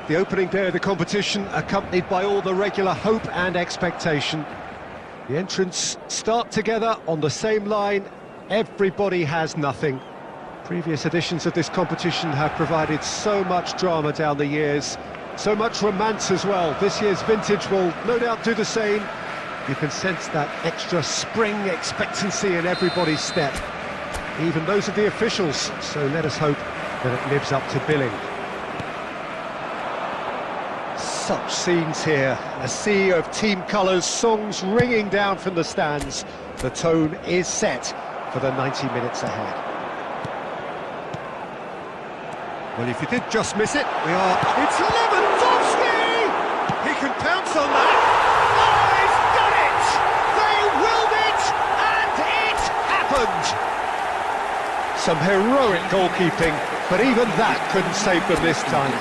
The opening day of the competition, accompanied by all the regular hope and expectation. The entrants start together on the same line. Everybody has nothing. Previous editions of this competition have provided so much drama down the years, so much romance as well. This year's vintage will no doubt do the same. You can sense that extra spring expectancy in everybody's step, even those of the officials, so let us hope that it lives up to billing. Such scenes here, a sea of team colours, songs ringing down from the stands. The tone is set for the 90 minutes ahead. Well, if you did just miss it, it's Lewandowski! He can pounce on that! Oh, he's done it! They willed it, and it happened! Some heroic goalkeeping, but even that couldn't save them this time.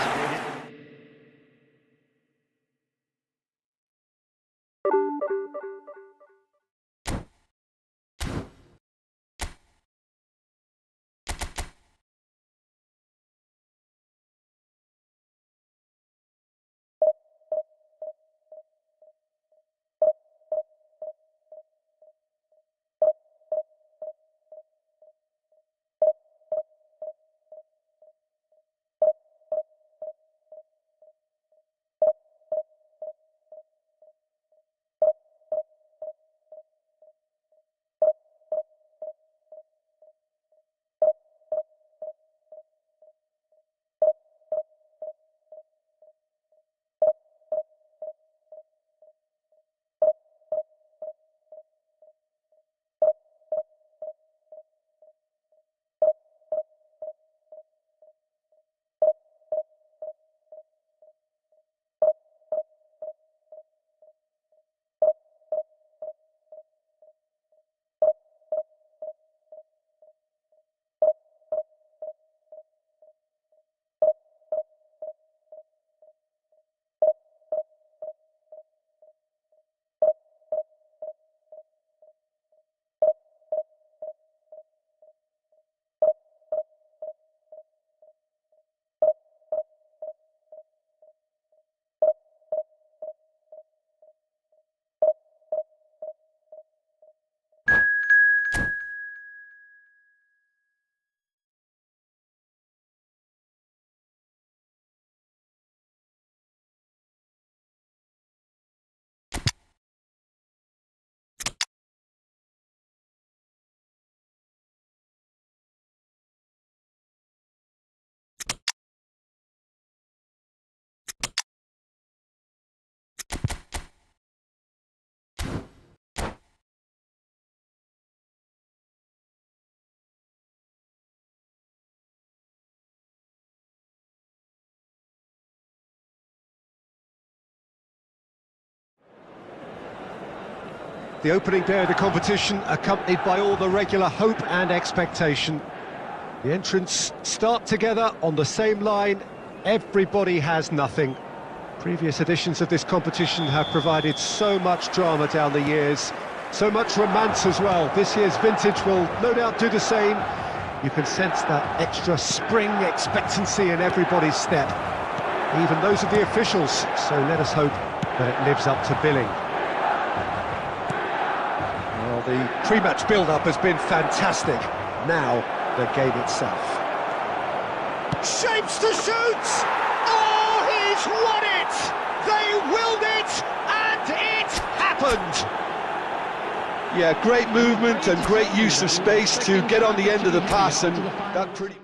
The opening day of the competition, accompanied by all the regular hope and expectation. The entrants start together on the same line. Everybody has nothing. Previous editions of this competition have provided so much drama down the years, so much romance as well. This year's vintage will no doubt do the same. You can sense that extra spring expectancy in everybody's step, even those of the officials, so let us hope that it lives up to billing. Well, the pre-match build-up has been fantastic. Now, the game itself. Shapes to shoot! Oh, he's won it! They willed it, and it happened! Yeah, great movement and great use of space to get on the end of the pass, and that pretty...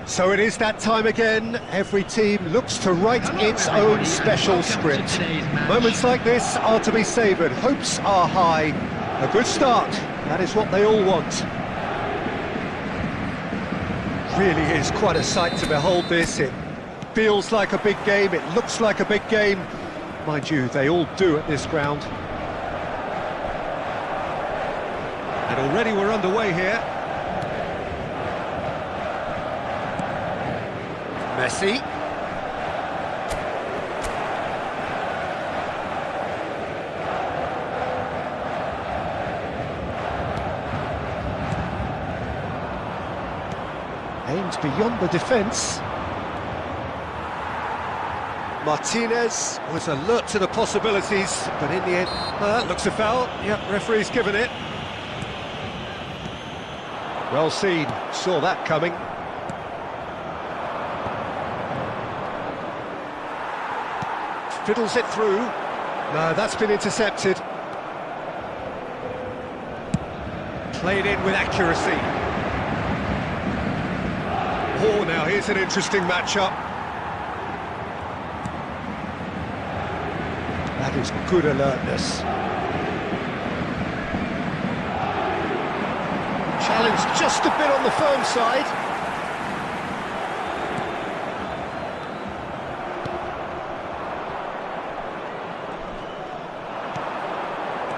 So it is that time again. Every team looks to write its own special script. Moments like this are to be savoured. Hopes are high. A good start. That is what they all want. Really is quite a sight to behold this. It feels like a big game. It looks like a big game. Mind you, they all do at this ground. And already we're underway here. Messi. Aims beyond the defence. Martinez was alert to the possibilities, but in the end, looks a foul. Yep, referee's given it. Well seen, saw that coming. Fiddles it through. No, that's been intercepted. Played in with accuracy. Oh, now here's an interesting matchup. That is good alertness. Challenge just a bit on the firm side.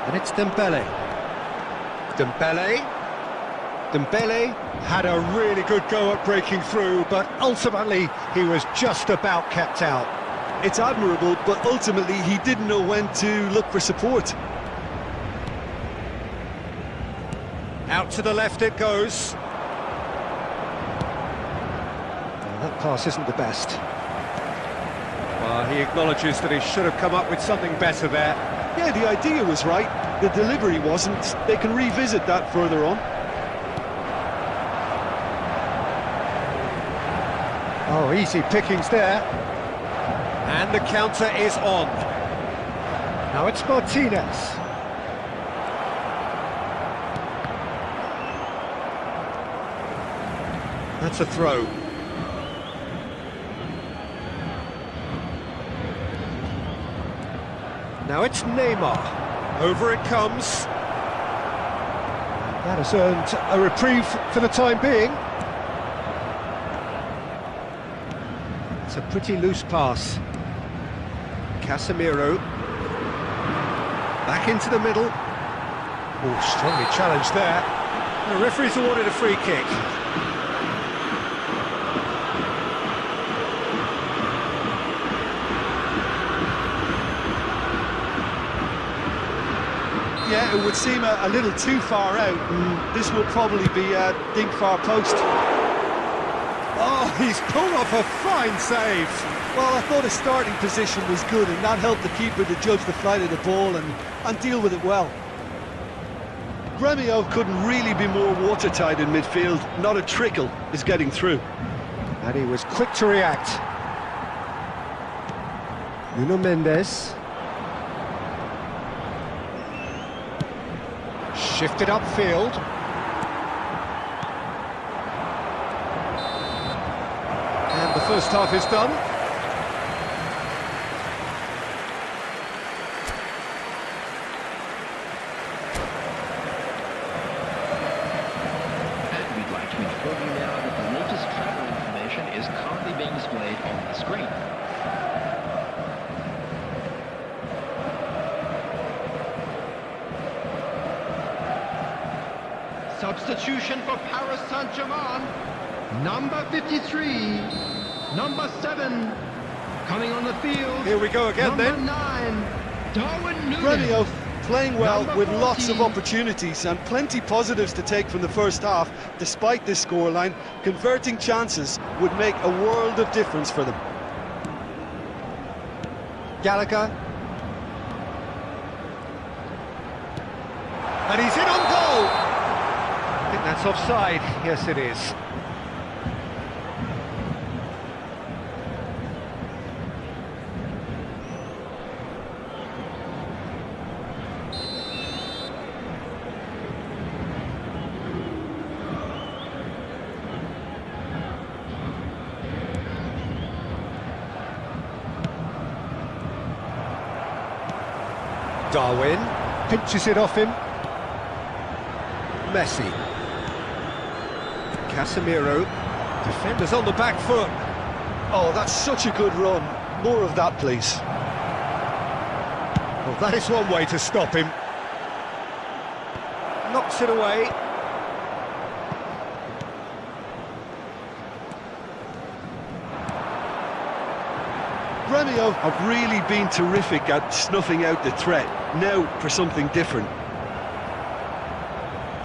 And it's Dembele. Dembele had a really good go at breaking through, but ultimately he was just about kept out. It's admirable, but ultimately he didn't know when to look for support. Out to the left it goes. Well, that pass isn't the best. Well, he acknowledges that he should have come up with something better there. Yeah, the idea was right, the delivery wasn't. They can revisit that further on. Oh, easy pickings there. And the counter is on. Now it's Martinez. That's a throw. Now it's Neymar. Over it comes. That has earned a reprieve for the time being. It's a pretty loose pass. Casemiro. Back into the middle. Oh, strongly challenged there. The referee's awarded a free kick. Yeah, it would seem a little too far out. This will probably be a deep far post. Oh, he's pulled off a fine save. Well, I thought his starting position was good, and that helped the keeper to judge the flight of the ball and deal with it well. Gremio couldn't really be more watertight in midfield. Not a trickle is getting through. And he was quick to react. Nuno Mendes. Shifted upfield. And the first half is done. And we'd like to inform you now that the latest travel information is currently being displayed on the screen. Substitution for Paris Saint-Germain, number 53, number 7, coming on the field. Here we go again number then. 9, Darwin Núñez. Gremio playing well Number with lots of 14. opportunities and plenty positives to take from the first half. Despite this scoreline, converting chances would make a world of difference for them. Gallagher. And he's in on goal. I think that's offside. Yes, it is. Darwin pinches it off him. Messi. Casemiro. Defenders on the back foot. Oh, that's such a good run. More of that, please. Well, that is one way to stop him. Knocks it away. Remio have really been terrific at snuffing out the threat. Now for something different.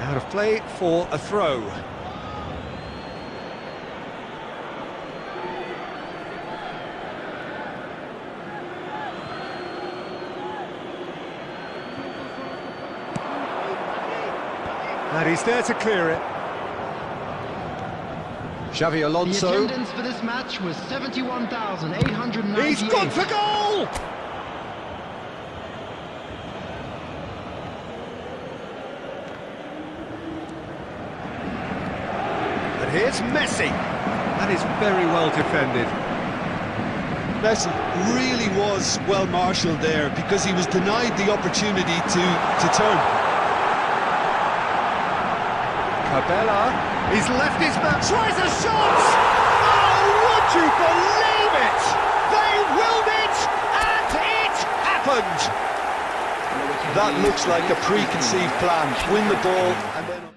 Out of play for a throw. And he's there to clear it. Xavi The Alonso. attendance for this match was 71,898. He's gone for goal! And here's Messi. That is very well defended. Messi really was well marshalled there because he was denied the opportunity to turn. Cabela, he's left his man, tries a shot! Oh, would you believe it? They willed it, and it happened! That looks like a preconceived plan. Win the ball and then...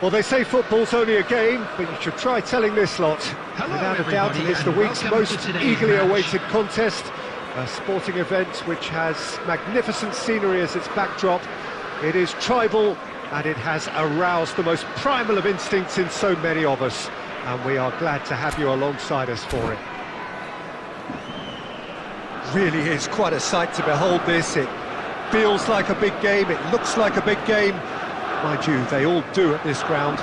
Well, they say football's only a game, but you should try telling this lot. Hello, Without a doubt, it everybody, is the and week's welcome most to today's eagerly match. awaited contest. A sporting event which has magnificent scenery as its backdrop. It is tribal, and it has aroused the most primal of instincts in so many of us. And we are glad to have you alongside us for it. Really is quite a sight to behold this. It feels like a big game, it looks like a big game. Mind you, they all do at this ground.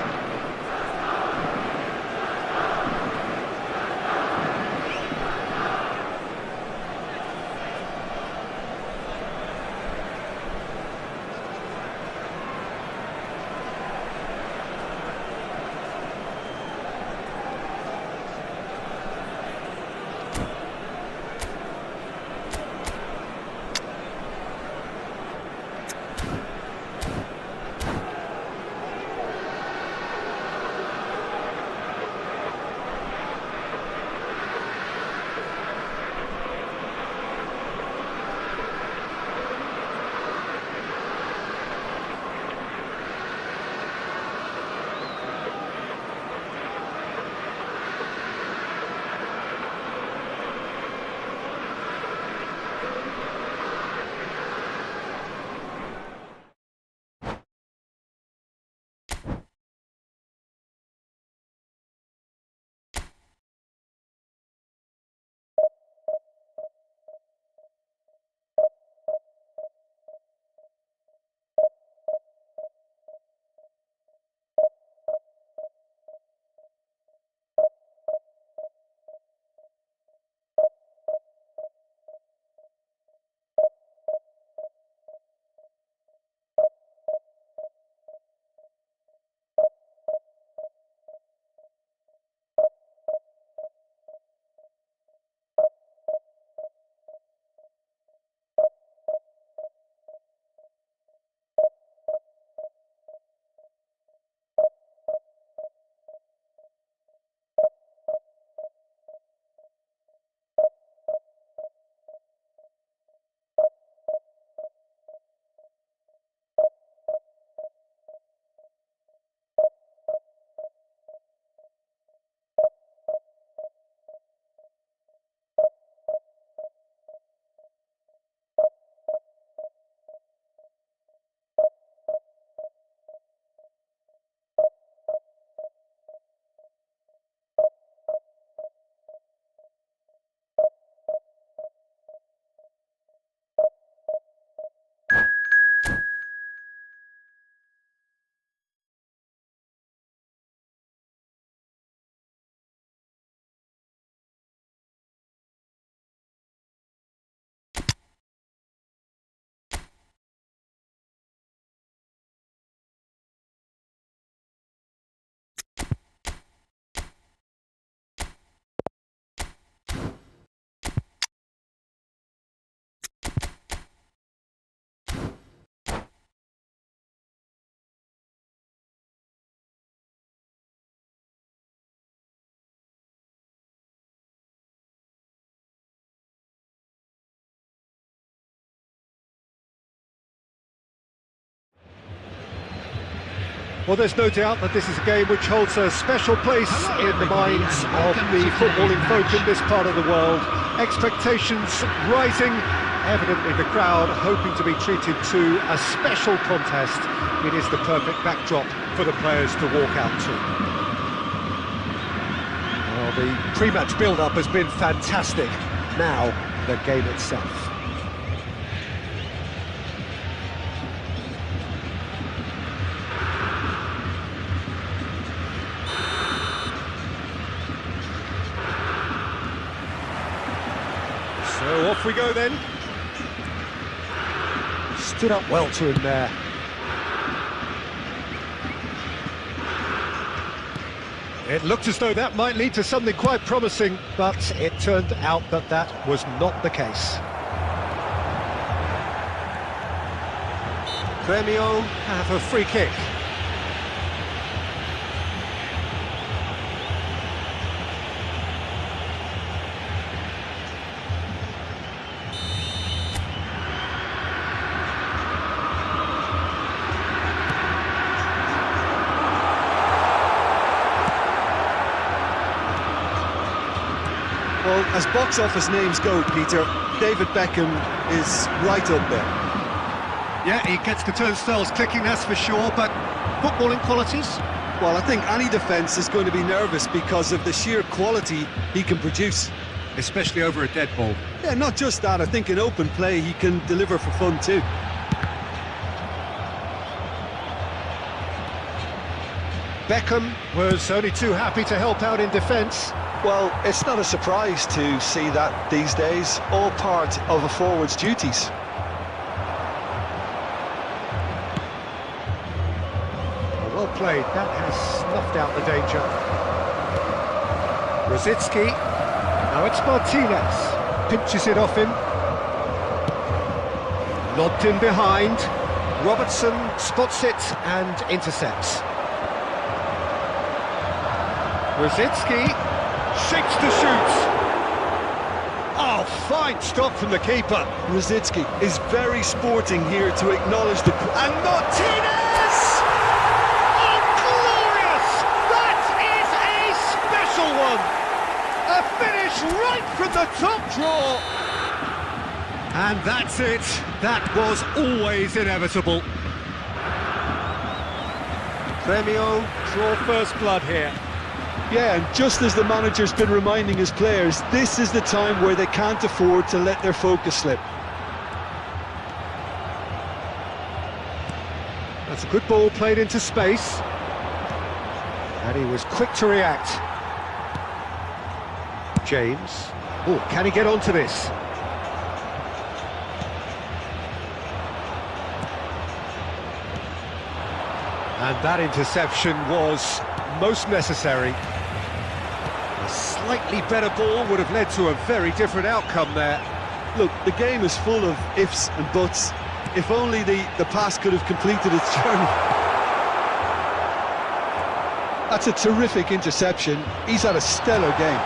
Well, there's no doubt that this is a game which holds a special place in the minds of the footballing folk in this part of the world. Expectations rising, evidently the crowd hoping to be treated to a special contest. It is the perfect backdrop for the players to walk out to. Well, the pre-match build-up has been fantastic. Now, the game itself. So off we go then. Stood up well to him there. It looked as though that might lead to something quite promising, but it turned out that that was not the case. Grêmio have a free kick. Well, as box office names go, Peter, David Beckham is right up there. Yeah, he gets the turnstiles clicking, that's for sure, but footballing qualities? Well, I think any defence is going to be nervous because of the sheer quality he can produce. Especially over a dead ball. Yeah, not just that, I think in open play he can deliver for fun too. Beckham was only too happy to help out in defence. Well, it's not a surprise to see that these days, all part of a forward's duties. Well played, that has snuffed out the danger. Rosicki, now it's Martinez, pinches it off him. Lobbed in behind, Robertson spots it and intercepts. Rosicki shakes to shoot. Oh, fine stop from the keeper. Rosicki is very sporting here to acknowledge the... And Martinez! Oh, glorious! That is a special one! A finish right from the top draw! And that's it. That was always inevitable. Premio draw first blood here. Yeah, and just as the manager's been reminding his players, this is the time where they can't afford to let their focus slip. That's a good ball played into space. And he was quick to react. James. Oh, can he get onto this? And that interception was most necessary. A slightly better ball would have led to a very different outcome there. Look, the game is full of ifs and buts. If only the pass could have completed its journey. That's a terrific interception. He's had a stellar game.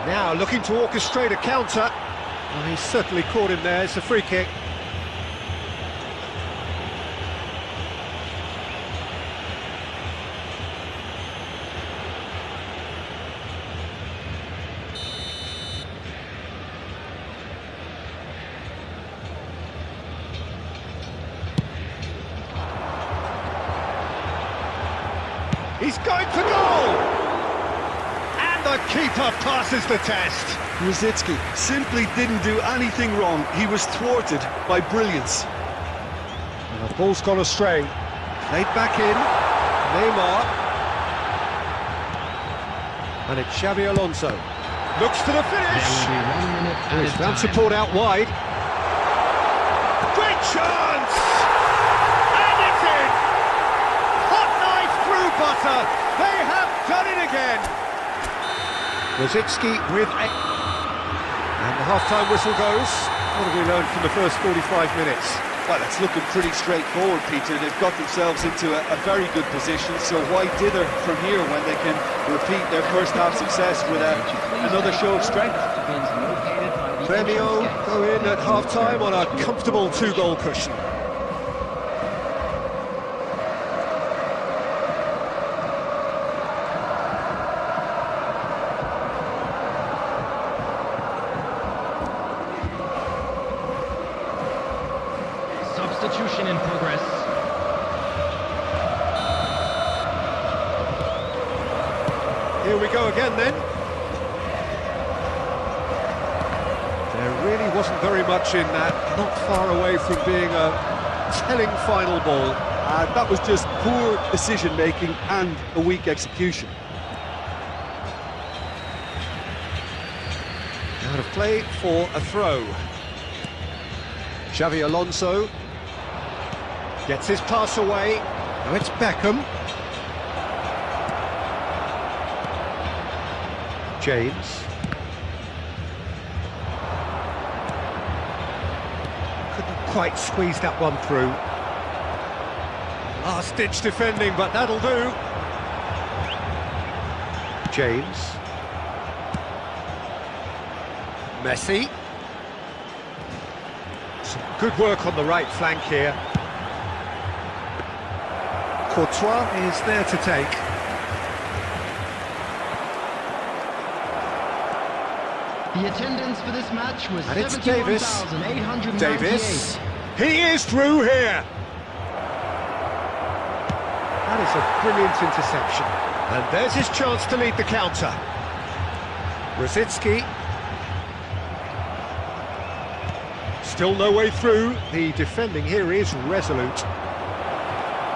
Now looking to orchestrate a counter. Well, he certainly caught him there. It's a free kick. He's going for goal! And the keeper passes the test. Rosicki simply didn't do anything wrong. He was thwarted by brilliance. And the ball's gone astray. Played back in. Neymar. And it's Xabi Alonso. Looks to the finish. There will be 1 minute at a He's found time. support out wide. Great chance! And it's in! Hot knife through butter. They have done it again. Rosicki with a... And the half-time whistle goes. What have we learned from the first 45 minutes? Well, it's looking pretty straightforward, Peter. They've got themselves into a very good position, so why dither from here when they can repeat their first half success with another show of strength? Premio go in at half-time on a comfortable 2-goal cushion. Substitution in progress. Here we go again then. There really wasn't very much in that, not far away from being a telling final ball. That was just poor decision-making and a weak execution. Out of play for a throw. Xabi Alonso gets his pass away. Now it's Beckham. James. Couldn't quite squeeze that one through. Last-ditch defending, but that'll do. James. Messi. Some good work on the right flank here. Courtois is there to take. The attendance for this match was And it's Davis. 71,898. Davis. He is through here. That is a brilliant interception. And there's his chance to lead the counter. Rosicki. Still no way through. The defending here is resolute.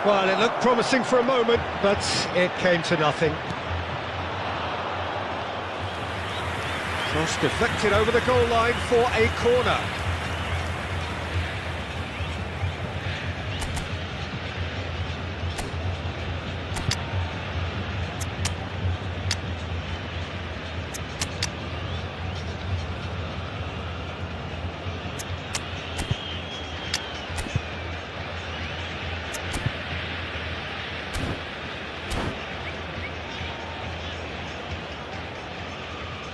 Well, it looked promising for a moment, but it came to nothing. Cross deflected over the goal line for a corner.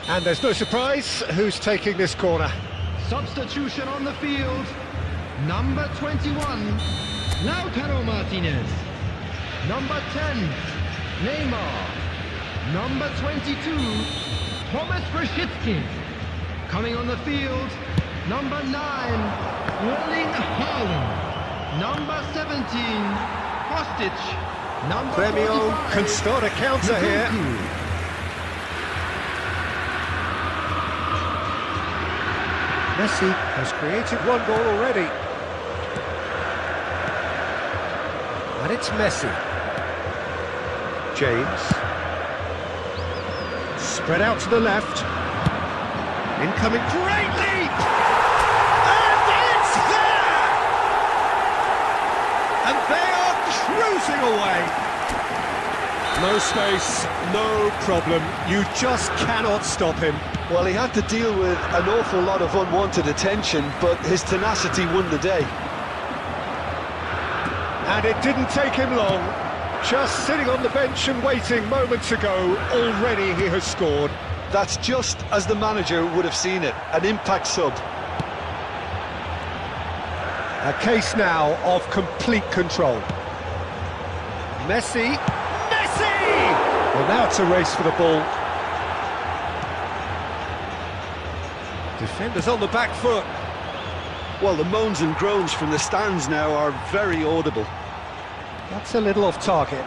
And there's no surprise who's taking this corner. Substitution on the field. Number 21, Lautaro Martinez. Number 10, Neymar. Number 22, Thomas Rashitsky. Coming on the field, number 9, Erling Haaland. Number 17, Kostic. Number Premio 45, can start a counter here. Lukaku. Messi has created one goal already. And it's Messi. James. Spread out to the left. Incoming, great leap! And it's there! And they are cruising away. No space, no problem. You just cannot stop him. Well, he had to deal with an awful lot of unwanted attention, but his tenacity won the day. And it didn't take him long. Just sitting on the bench and waiting moments ago, already he has scored. That's just as the manager would have seen it, an impact sub. A case now of complete control. Messi! Messi! Well, now it's a race for the ball. Defenders on the back foot. Well, the moans and groans from the stands now are very audible. That's a little off target.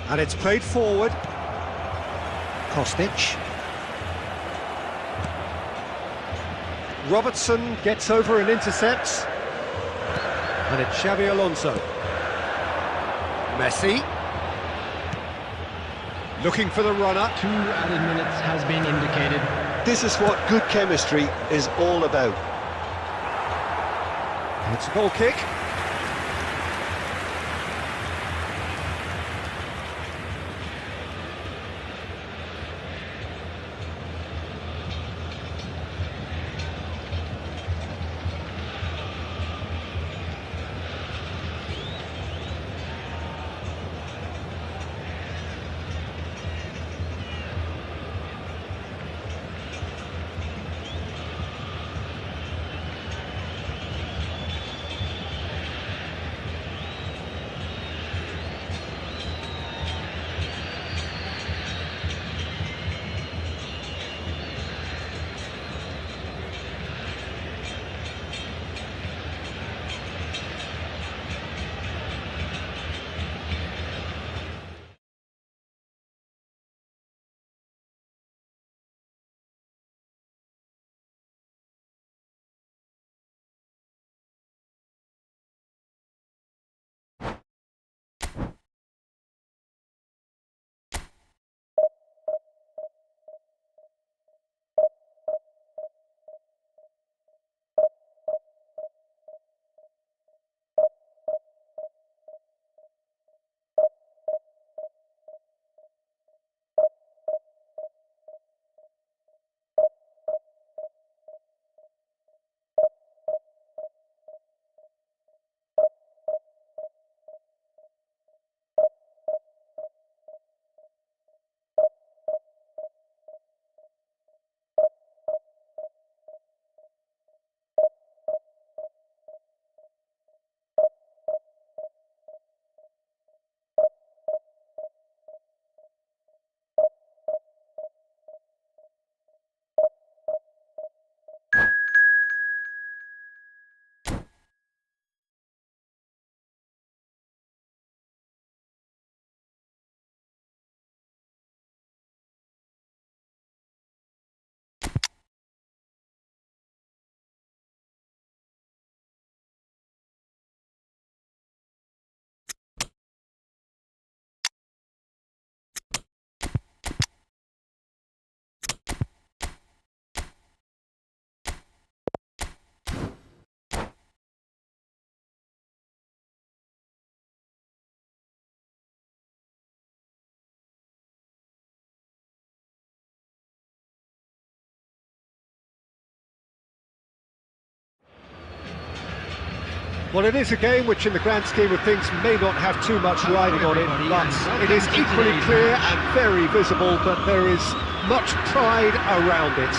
And it's played forward. Kostic. Robertson gets over and intercepts. And it's Xabi Alonso. Messi. Looking for the runner. 2 added minutes has been indicated. This is what good chemistry is all about. And it's a goal kick. Well, it is a game which in the grand scheme of things may not have too much riding on it, but it is equally clear and very visible that there is much pride around it.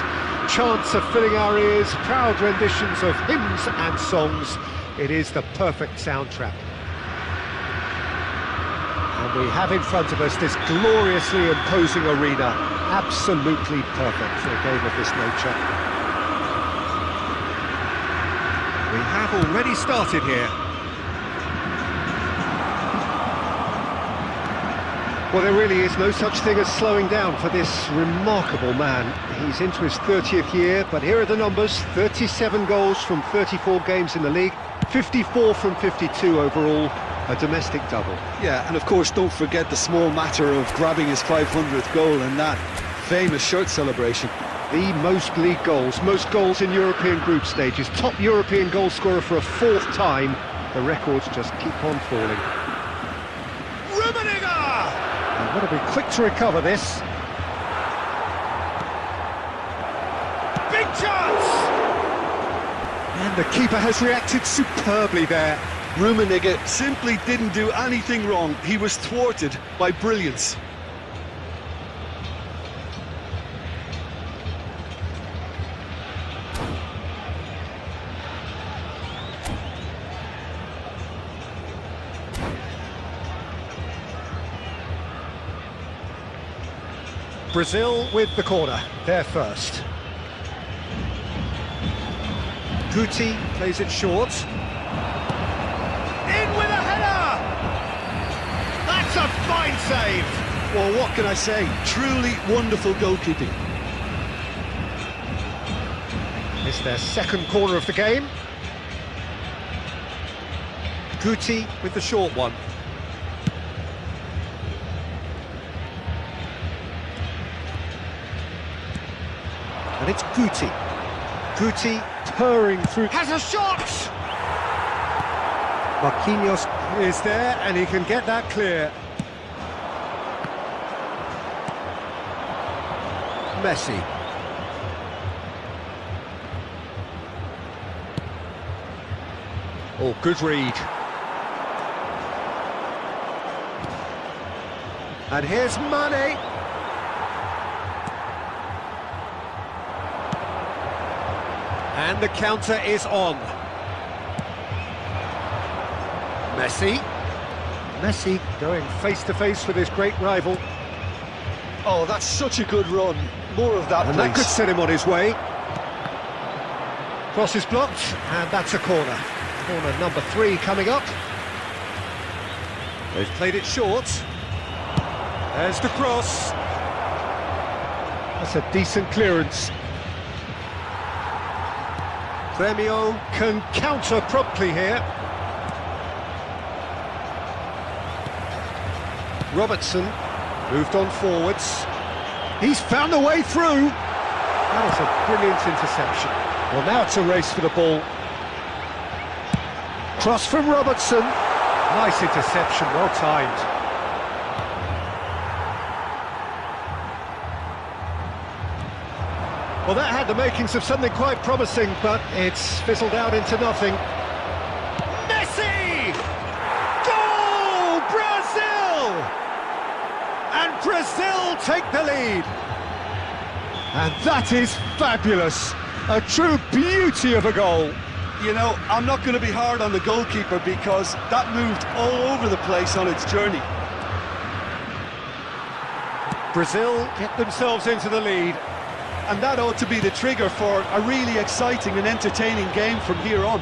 Chants are filling our ears, proud renditions of hymns and songs. It is the perfect soundtrack. And we have in front of us this gloriously imposing arena, absolutely perfect for a game of this nature. We have already started here. Well, there really is no such thing as slowing down for this remarkable man. He's into his 30th year, but here are the numbers: 37 goals from 34 games in the league, 54 from 52 overall, a domestic double. Yeah, and of course don't forget the small matter of grabbing his 500th goal and that famous shirt celebration. The most league goals, most goals in European group stages, top European goal scorer for a fourth time. The records just keep on falling. And got to be quick to recover this. Big chance! And the keeper has reacted superbly there. Rummenigge simply didn't do anything wrong. He was thwarted by brilliance. Brazil with the corner, they're first. Guti plays it short. In with a header! That's a fine save! Well, what can I say? Truly wonderful goalkeeping. It's their second corner of the game. Guti with the short one. And it's Guti. Guti purring through. Has a shot! Marquinhos is there and he can get that clear. Messi. Oh, good read. And here's Mane. And the counter is on. Messi. Messi going face-to-face with his great rival. Oh, that's such a good run. More of that, And please. that could set him on his way. Cross is blocked, and that's a corner. Corner number 3 coming up. They've played it short. There's the cross. That's a decent clearance. Gremio can counter promptly here. Robertson moved on forwards. He's found a way through. That is a brilliant interception. Well, now it's a race for the ball. Cross from Robertson. Nice interception, well timed. Well, that had the makings of something quite promising, but it's fizzled out into nothing. Messi! Goal! Brazil! And Brazil take the lead. And that is fabulous. A true beauty of a goal. You know, I'm not going to be hard on the goalkeeper because that moved all over the place on its journey. Brazil get themselves into the lead. And that ought to be the trigger for a really exciting and entertaining game from here on.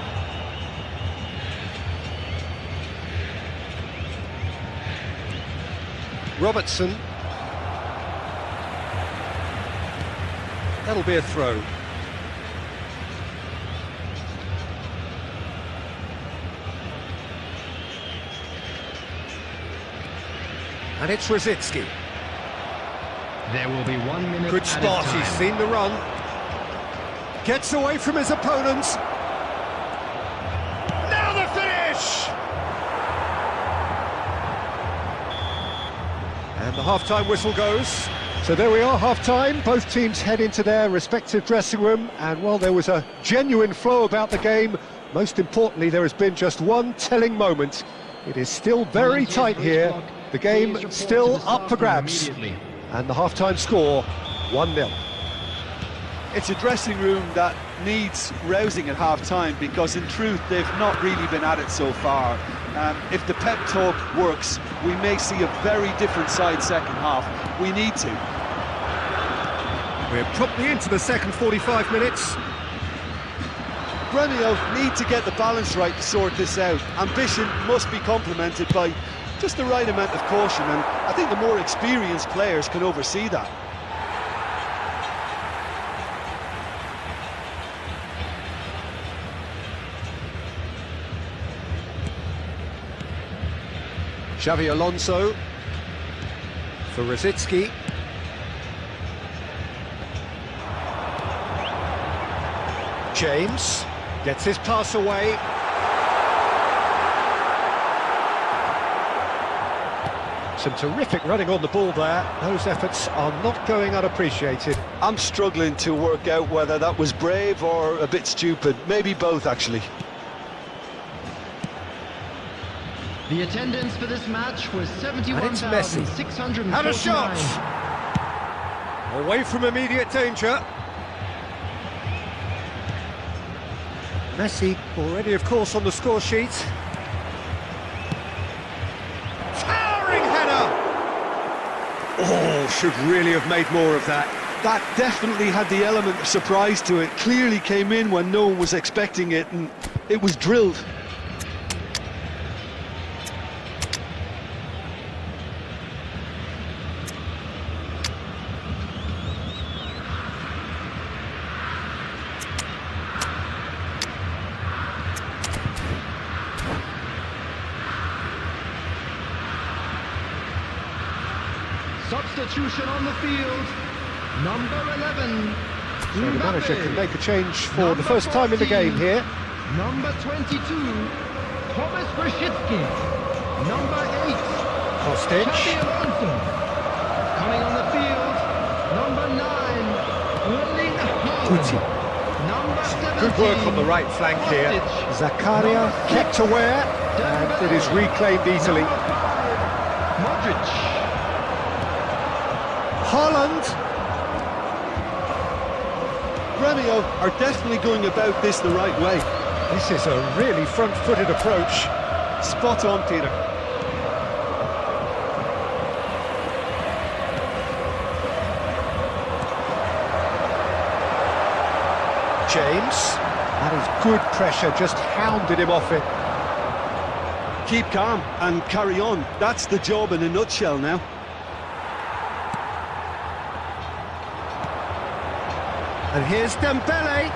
Robertson. That'll be a throw. And it's Rosicki. There will be 1 minute. Good spot, he's seen the run. Gets away from his opponents. Now the finish! And the half-time whistle goes. So there we are, half-time. Both teams head into their respective dressing room. And while there was a genuine flow about the game, Most importantly, there has been just one telling moment. It is still very tight here. The game still up for grabs. And the half-time score, 1-0. It's a dressing room that needs rousing at half-time, because in truth they've not really been at it so far. If the pep talk works, we may see a very different side second half. We need to. We're promptly into the second 45 minutes. Gremio need to get the balance right to sort this out. Ambition must be complemented by just the right amount of caution, and I think the more experienced players can oversee that. Xavi Alonso for Rosicki. James gets his pass away. Some terrific running on the ball there. Those efforts are not going unappreciated. I'm struggling to work out whether that was brave or a bit stupid. Maybe both, actually. The attendance for this match was 71,649. Had a shot! Away from immediate danger. Messi already, of course, on the score sheet. Towering header! Oh, should really have made more of that. That definitely had the element of surprise to it. Clearly came in when no one was expecting it, and it was drilled. Substitution on the field, number 11. So the manager can make a change for the first time in the game here. Number 22, Thomas Rosicki. Number 8, Kostic. Xavi Alonso. Coming on the field, number 9, Erling Haaland. Number 17. Good work on the right flank here. Zakaria kept aware, and it is reclaimed easily. Modric. Haaland. Gremio are definitely going about this the right way. This is a really front-footed approach. Spot on, Peter. James. That is good pressure, just hounded him off it. Keep calm and carry on. That's the job in a nutshell now. And here's Dembele.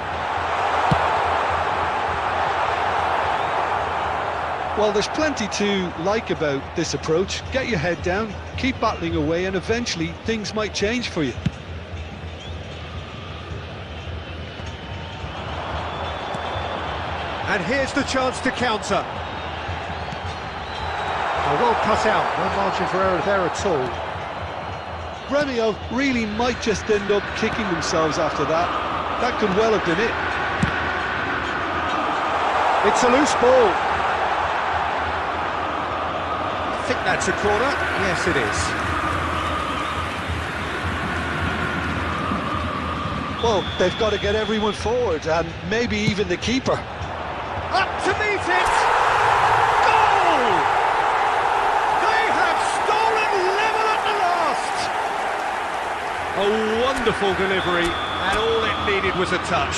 Well, there's plenty to like about this approach. Get your head down, keep battling away, and eventually things might change for you. And here's the chance to counter. Oh, well cut out, no margin for error there at all. Gremio really might just end up kicking themselves after that. That could well have been it. It's a loose ball. I think that's a corner. Yes, it is. Well, they've got to get everyone forward, and maybe even the keeper. Up to meet it! Goal! They have stolen level at the last! A wonderful delivery, and all it needed was a touch.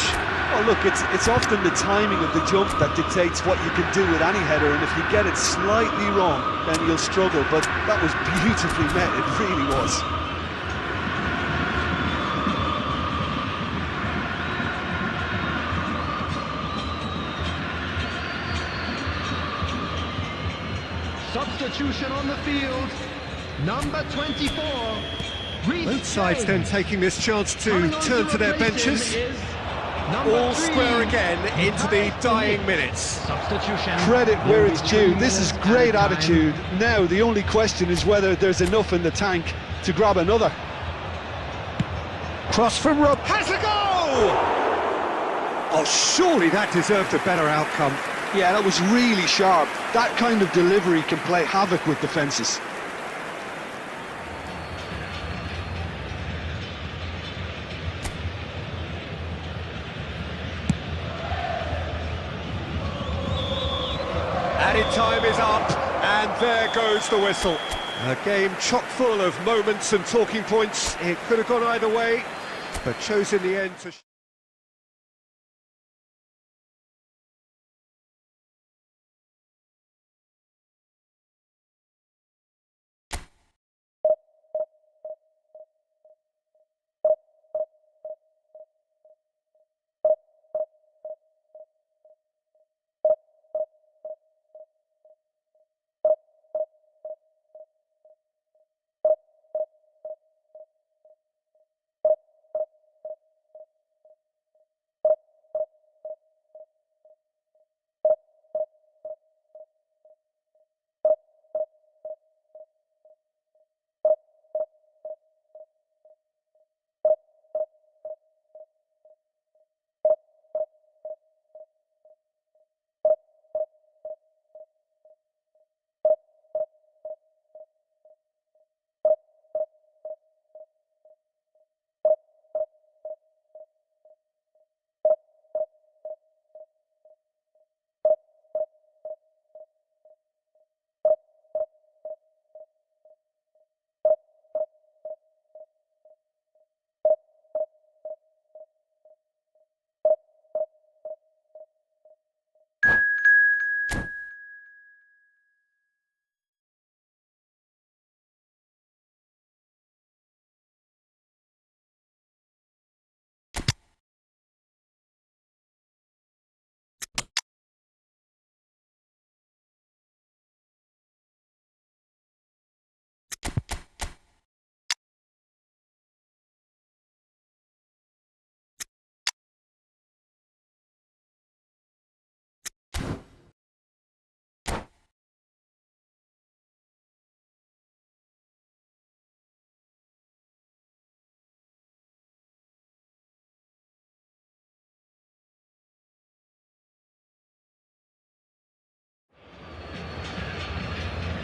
Oh, look, it's often the timing of the jump that dictates what you can do with any header, and if you get it slightly wrong, then you'll struggle, but that was beautifully met, it really was. Substitution on the field, number 24. Both sides then taking this chance to turn to their benches. All square again into the dying minutes. Substitution. Credit where it's due. This is great attitude. Now the only question is whether there's enough in the tank to grab another. Cross from Rob. Has a goal! Oh, surely that deserved a better outcome. Yeah, that was really sharp. That kind of delivery can play havoc with defences. Added time is up, and there goes the whistle. A game chock full of moments and talking points. It could have gone either way, but chose in the end to...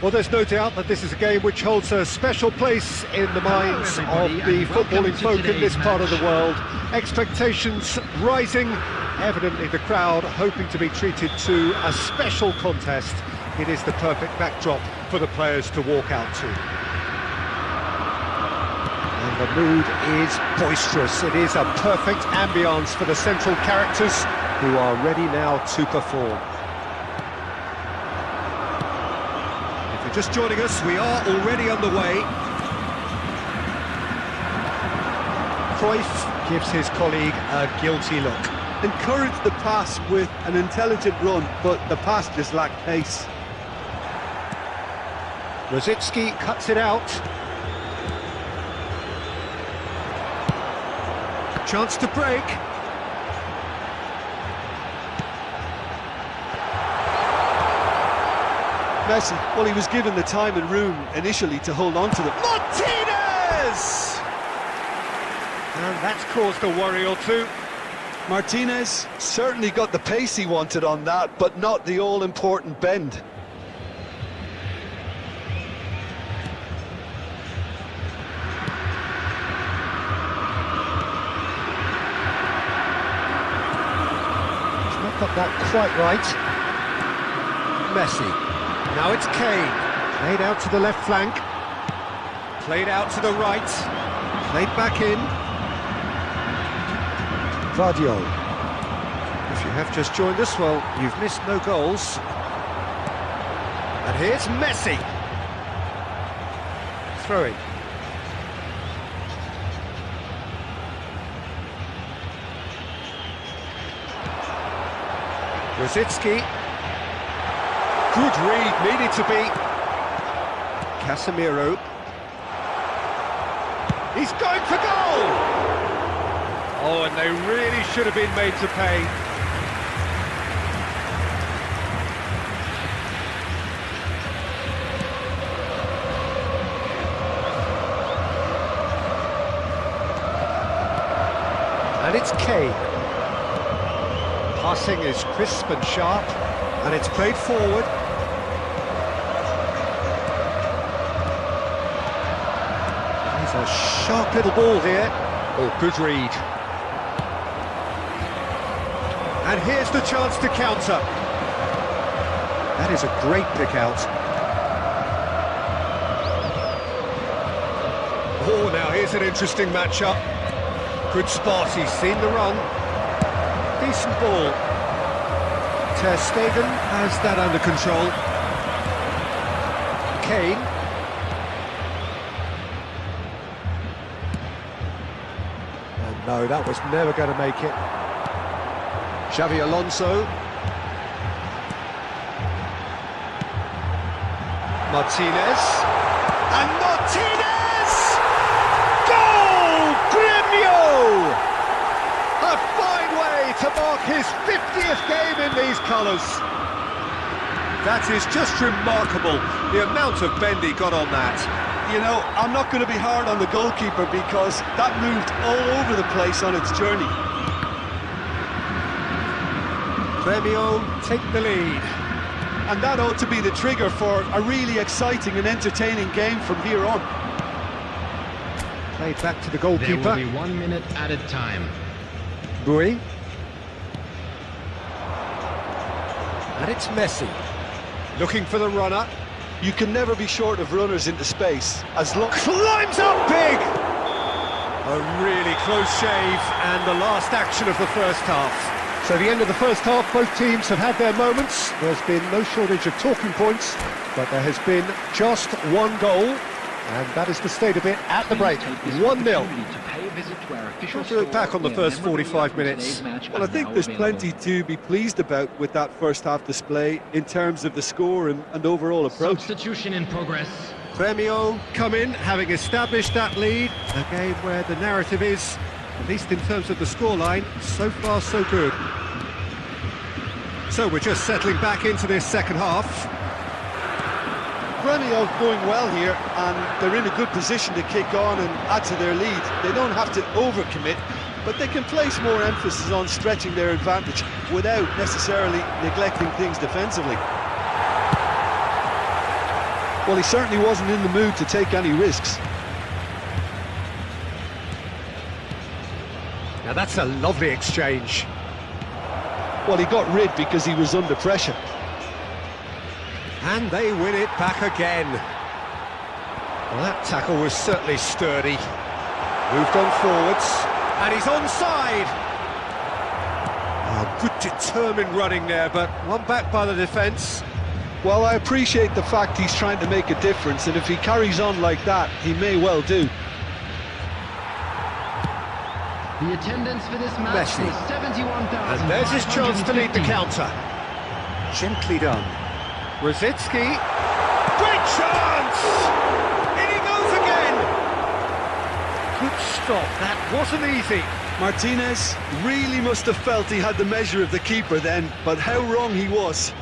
Well, there's no doubt that this is a game which holds a special place in the minds of the footballing folk in this part of the world. Expectations rising, evidently the crowd hoping to be treated to a special contest. It is the perfect backdrop for the players to walk out to. And the mood is boisterous. It is a perfect ambience for the central characters who are ready now to perform. Just joining us, we are already underway. Cruyff gives his colleague a guilty look. Encouraged the pass with an intelligent run, but the pass just lacked pace. Rosicki cuts it out. Chance to break. Messi, well, he was given the time and room initially to hold on to them. Martinez! And that's caused a worry or two. Martinez certainly got the pace he wanted on that, but not the all-important bend. He's not got that quite right. Messi. Now it's Kane, played out to the left flank, played out to the right, played back in. Vardiol. If you have just joined us, well, you've missed no goals. And here's Messi. Throwing. Rosicki. Good read, needed to be. Casemiro. He's going for goal! Oh, and they really should have been made to pay. And it's Kane. passing is crisp and sharp, and it's played forward. There's a sharp little ball here. Oh, good read. And here's the chance to counter. That is a great pick out. Oh, now here's an interesting matchup. Good spot, he's seen the run. Decent ball. Ter Stegen has that under control. Kane. And no, that was never going to make it. Xavi Alonso. Martinez. And Martinez! Goal! Gremio! A fine way to mark his 50th game in these colours. That is just remarkable, the amount of bend he got on that. You know, I'm not going to be hard on the goalkeeper because that moved all over the place on its journey. Gremio take the lead. And that ought to be the trigger for a really exciting and entertaining game from here on. Played back to the goalkeeper. There will be 1 minute added time. Bui. And it's Messi. Looking for the runner. You can never be short of runners into space. As long Climbs up big! A really close shave, and the last action of the first half. So the end of the first half, both teams have had their moments. There's been no shortage of talking points, but there has been just one goal, and that is the state of it at the break. 1-0. We'll do it back on the first 45 minutes. Well, I think there's plenty to be pleased about with that first half display in terms of the score and overall approach. Substitution in progress. Gremio come in, having established that lead. A game where the narrative is, at least in terms of the scoreline, so far so good. So we're just settling back into this second half. Gremio going well here, and they're in a good position to kick on and add to their lead. They don't have to overcommit, but they can place more emphasis on stretching their advantage without necessarily neglecting things defensively. Well, he certainly wasn't in the mood to take any risks. Now that's a lovely exchange. Well, he got rid because he was under pressure. And they win it back again. Well, that tackle was certainly sturdy. Moved on forwards, and he's onside. Oh, good determined running there, but one back by the defence. Well, I appreciate the fact he's trying to make a difference, and if he carries on like that, he may well do. The attendance for this match Messi. is 71,000. And there's his chance to lead the counter. Gently done. Rosicki. Great chance! In he goes again! Good stop, that wasn't easy. Martinez really must have felt he had the measure of the keeper then, but how wrong he was.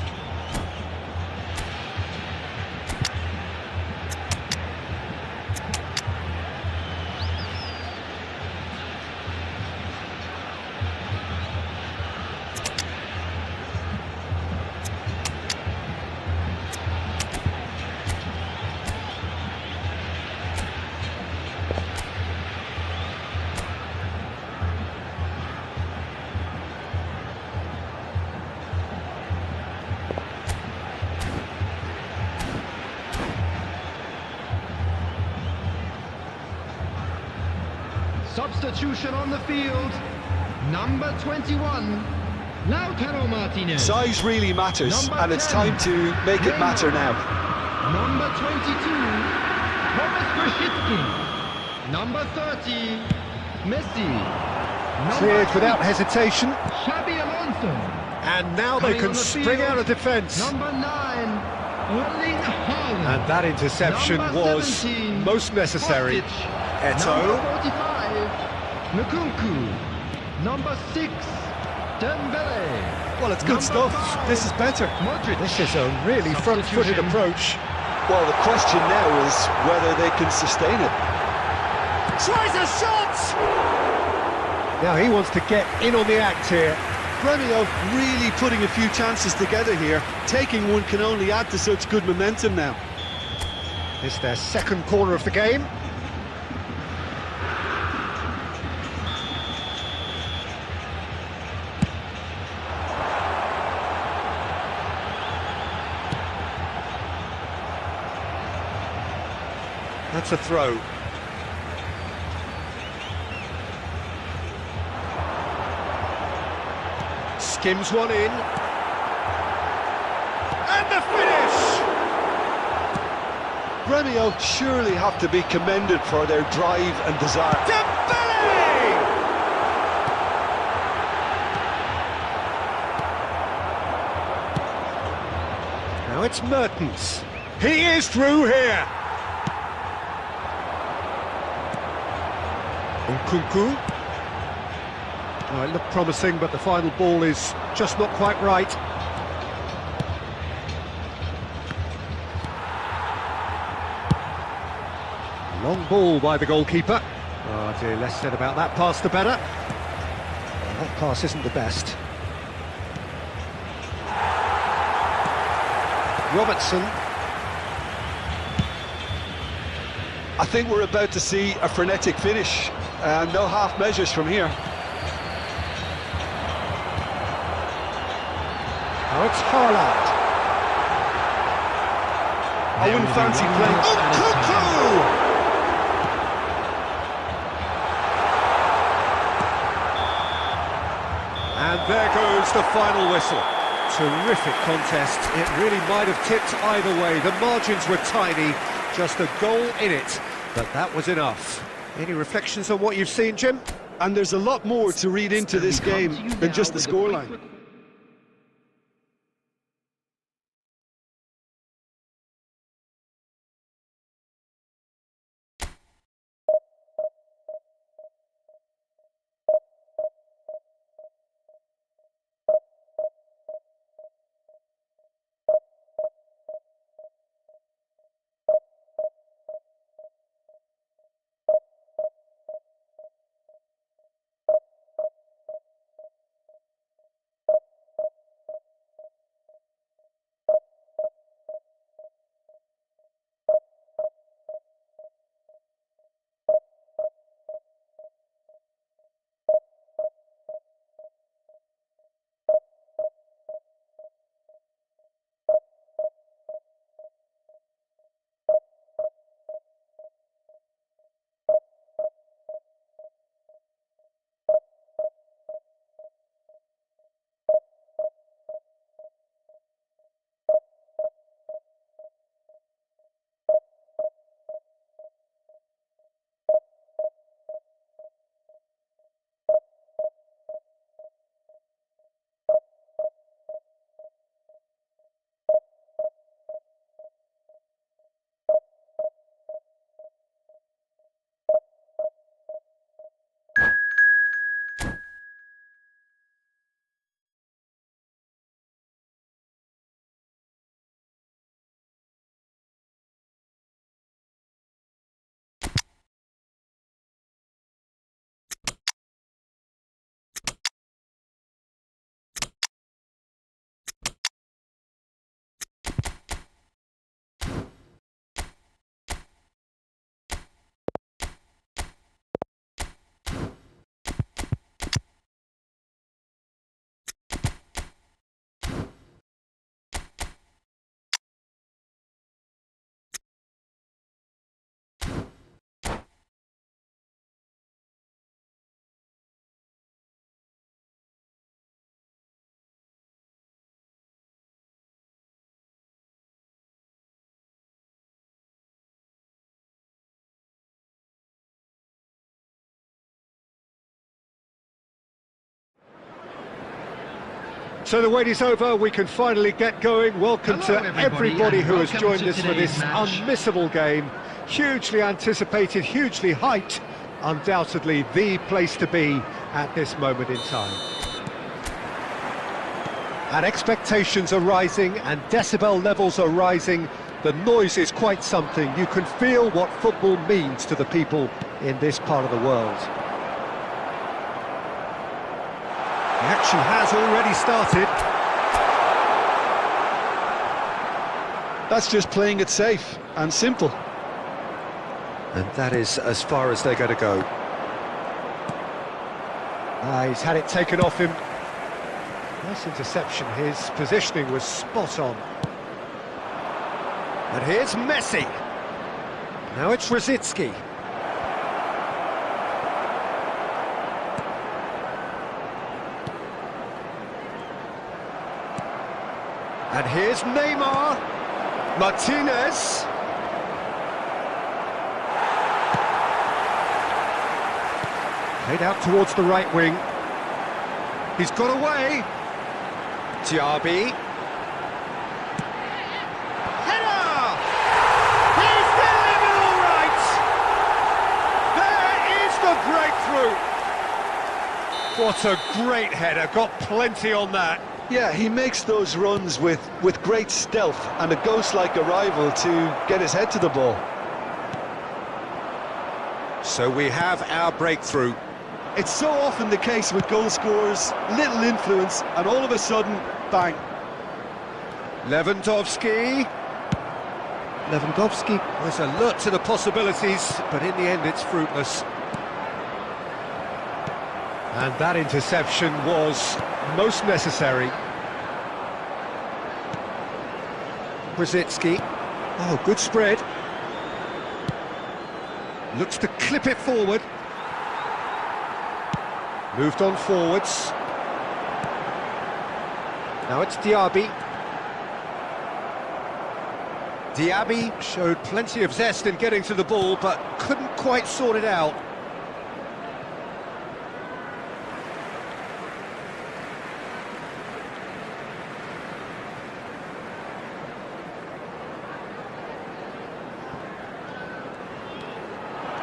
Substitution on the field. Number 21, Lautaro Martinez. Size really matters, Number and it's 10, time to make it matter now. Number 22, Robert Brzezinski. Number 30, Messi. Number Cleared 8, without hesitation. Xabi Alonso. And now they Coming can on the spring field, out of defence. Number 9, Erling Haaland. And that interception Number was 17, most necessary. Number Eto'o. 45, Nkunku. Number 6, Dembele. Well, it's good Number stuff. 5, This is better. Modric. This is a really front-footed Substitution. approach. Well, the question now is whether they can sustain it. Tries a shot! Now he wants to get in on the act here. Gremio really putting a few chances together here. Taking one can only add to such good momentum now. It's their second corner of the game. That's a throw. Skims one in. And the finish! Gremio surely have to be commended for their drive and desire. Dembele! Now it's Mertens. He is through here. Nkunku. Oh, it looked promising, but the final ball is just not quite right. Long ball by the goalkeeper. Oh dear, less said about that pass the better. Well, that pass isn't the best. Robertson. I think we're about to see a frenetic finish. No half measures from here. Oh, it's Haaland. I wouldn't fancy playing. Nkunku! And there goes the final whistle. Terrific contest. It really might have tipped either way. The margins were tiny, just a goal in it, but that was enough. Any reflections on what you've seen, Jim? And there's a lot more to read into this game than just the scoreline. So the wait is over, we can finally get going. Welcome Hello, to everybody, everybody and who has welcome joined to us for today's this match. unmissable game. Hugely anticipated, hugely hyped. Undoubtedly the place to be at this moment in time. And expectations are rising and decibel levels are rising. The noise is quite something. You can feel what football means to the people in this part of the world. The action has already started. That's just playing it safe and simple. And that is as far as they're going to go. He's had it taken off him. Nice interception. His positioning was spot on. And here's Messi. Now it's Rosicki. And here's Neymar. Martinez. Played out towards the right wing. He's got away. Diaby. Header! He's delivered all right! There is the breakthrough! What a great header, got plenty on that. Yeah, he makes those runs with great stealth and a ghost-like arrival to get his head to the ball. So we have our breakthrough. It's so often the case with goal scorers, little influence, and all of a sudden, bang. Lewandowski was alert to the possibilities, but in the end it's fruitless. And that interception was most necessary. Rosicki. Oh, good spread. Looks to clip it forward. Moved on forwards. Now it's Diaby. Diaby showed plenty of zest in getting to the ball, but couldn't quite sort it out.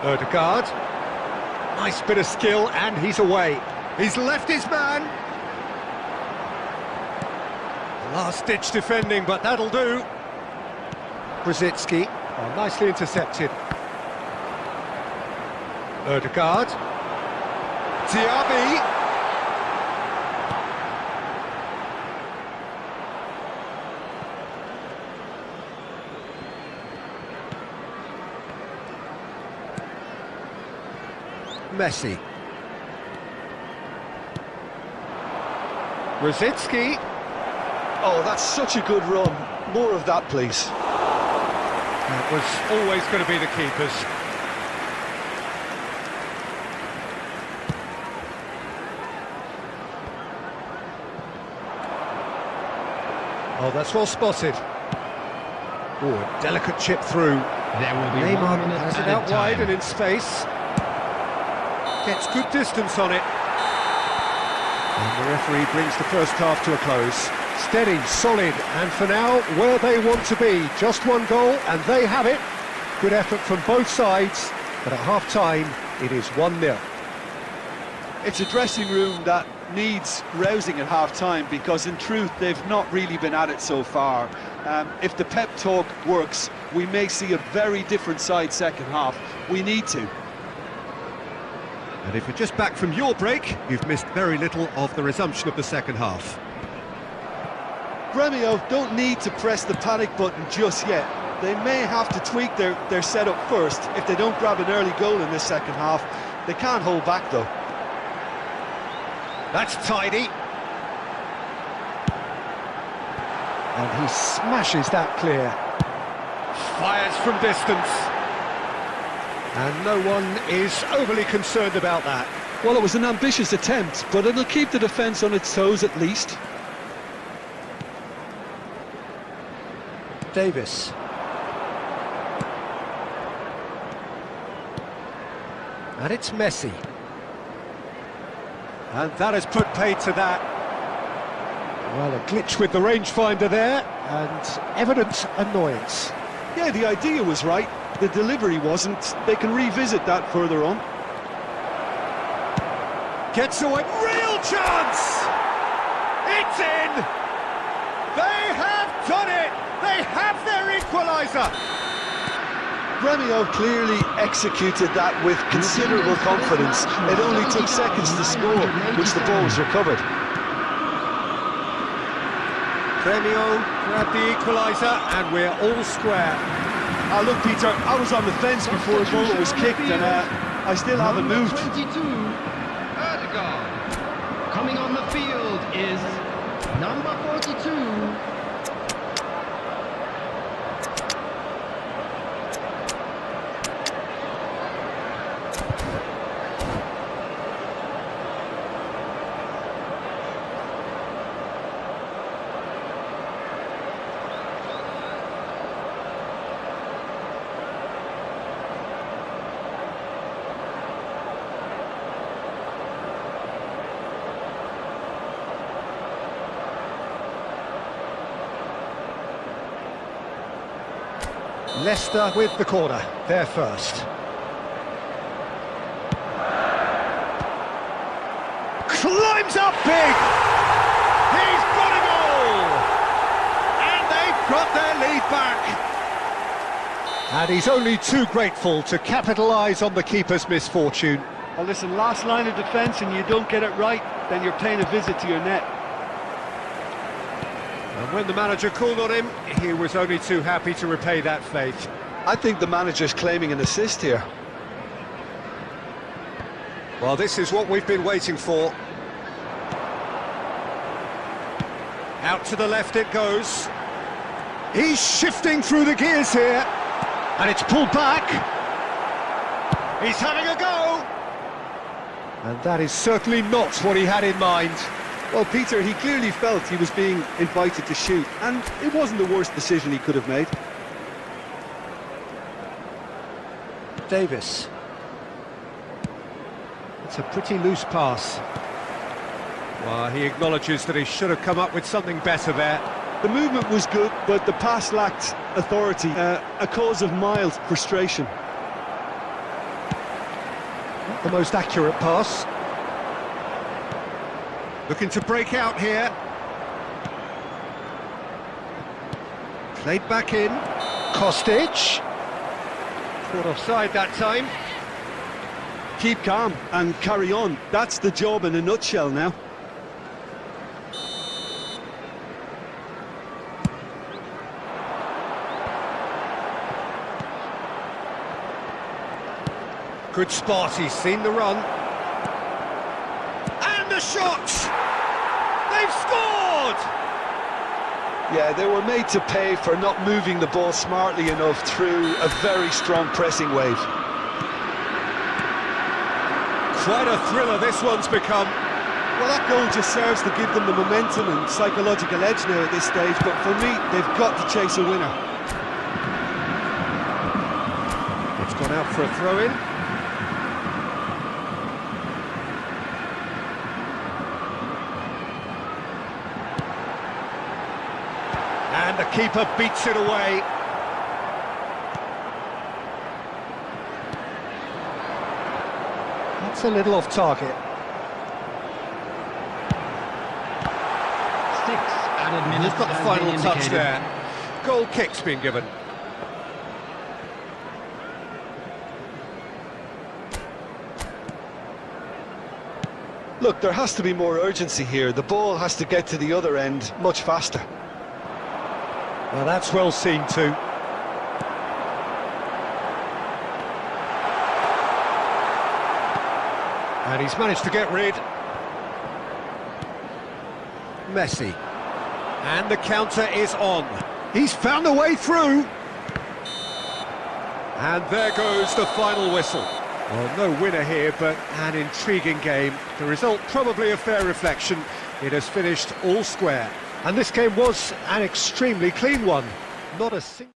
Odegaard. Nice bit of skill, and he's away. He's left his man. Last-ditch defending, but that'll do. Rosicki. Oh, nicely intercepted. Odegaard. Diaby. Messi. Rosicki. Oh, that's such a good run. More of that, please. That was always going to be the keepers. Oh, that's well spotted. Oh, a delicate chip through. There will be Neymar 1 minute has it added out wide time. and in space. Gets good distance on it. And the referee brings the first half to a close. Steady, solid, and for now, where they want to be. Just one goal, and they have it. Good effort from both sides, but at half-time, it is 1-0. It's a dressing room that needs rousing at half-time because, in truth, they've not really been at it so far. If the pep talk works, we may see a very different side second half. We need to. And if you're just back from your break, you've missed very little of the resumption of the second half. Gremio don't need to press the panic button just yet. They may have to tweak their setup first if they don't grab an early goal in this second half. They can't hold back though. That's tidy. And he smashes that clear. Fires from distance. And no one is overly concerned about that. Well, it was an ambitious attempt, but it'll keep the defence on its toes at least. Davis. And it's Messi. And that has put paid to that. Well, a glitch with the rangefinder there, and evident annoyance. Yeah, the idea was right. The delivery wasn't. They can revisit that further on. Gets away. Real chance! It's in! They have done it! They have their equaliser! Gremio clearly executed that with considerable confidence. It only took seconds to score once the ball was recovered. Gremio grabbed the equaliser, and we're all square. Look, Peter, I was on the fence before the ball was kicked, and I still haven't moved. 22, Erdegaard. Coming on the field is number 42. Leicester with the corner, they're first. Climbs up big! He's got a goal! And they've got their lead back. And he's only too grateful to capitalise on the keeper's misfortune. Well, listen, last line of defence and you don't get it right, then you're paying a visit to your net. And when the manager called on him, he was only too happy to repay that faith. I think the manager's claiming an assist here. Well, this is what we've been waiting for. Out to the left it goes. He's shifting through the gears here. And it's pulled back. He's having a go. And that is certainly not what he had in mind. Well, Peter, he clearly felt he was being invited to shoot, and it wasn't the worst decision he could have made. Davis. It's a pretty loose pass. Well, he acknowledges that he should have come up with something better there. The movement was good, but the pass lacked authority, a cause of mild frustration. Not the most accurate pass. Looking to break out here. Played back in. Kostic. Caught offside that time. Keep calm and carry on. That's the job in a nutshell now. Good spot, he's seen the run. And the shot! They've scored! Yeah, they were made to pay for not moving the ball smartly enough through a very strong pressing wave. Quite a thriller this one's become. Well, that goal just serves to give them the momentum and psychological edge now at this stage, but for me, they've got to chase a winner. It's gone out for a throw-in. And the keeper beats it away. That's a little off target. 6 added And minutes they've got the has final been touch indicated. there. Goal kick's been given. Look, there has to be more urgency here. The ball has to get to the other end much faster. Well, that's well seen too. And he's managed to get rid. Messi. And the counter is on. He's found a way through. And there goes the final whistle. Well, no winner here, but an intriguing game. The result probably a fair reflection. It has finished all square. And this game was an extremely clean one. Not a single...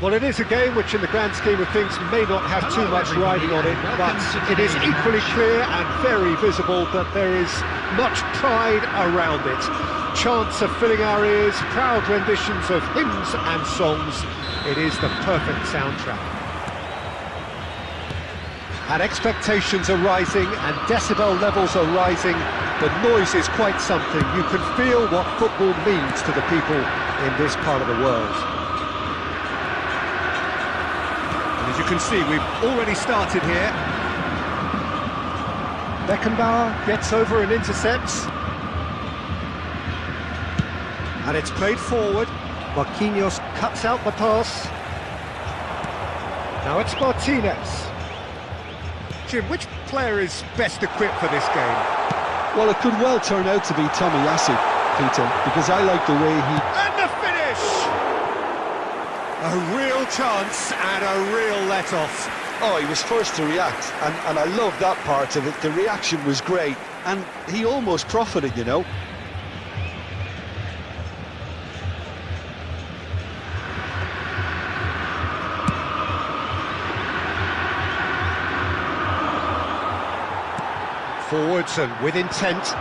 Well, it is a game which in the grand scheme of things may not have too much riding on it, but it is equally clear and very visible that there is much pride around it. Chants are filling our ears, proud renditions of hymns and songs. It is the perfect soundtrack. And expectations are rising and decibel levels are rising. The noise is quite something. You can feel what football means to the people in this part of the world. As you can see, we've already started here. Beckenbauer gets over and intercepts. And it's played forward. Marquinhos cuts out the pass. Now it's Martinez. Jim, which player is best equipped for this game? Well, it could well turn out to be Tomiyasu, Peter, because I like the way he... And the finish! A real chance and a real let-off. Oh, he was first to react, and I love that part of it. The reaction was great, and he almost profited, you know. Forwards and with intent.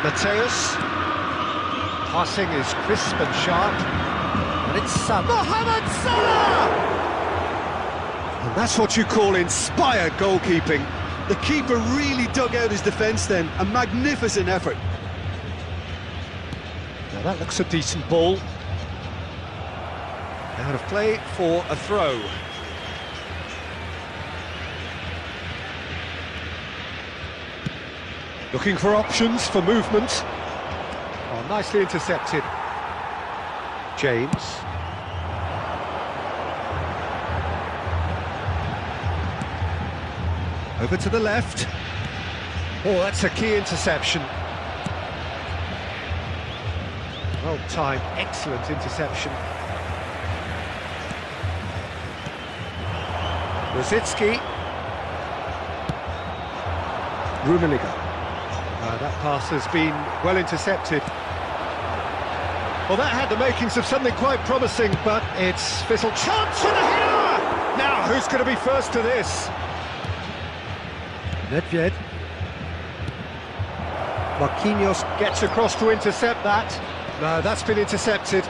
Mateus. Passing is crisp and sharp. And it's Mohamed Salah! And that's what you call inspired goalkeeping. The keeper really dug out his defence then. A magnificent effort. Now that looks a decent ball. Out of play for a throw. Looking for options for movement. Oh, nicely intercepted. James. Over to the left. Oh, that's a key interception. Well timed, excellent interception. Rosicki. Rummenigge. That pass has been well intercepted. Well, that had the makings of something quite promising, but it's fizzled. Chance for the header! Now, who's going to be first to this? Nedved. Marquinhos gets across to intercept that. No, that's been intercepted.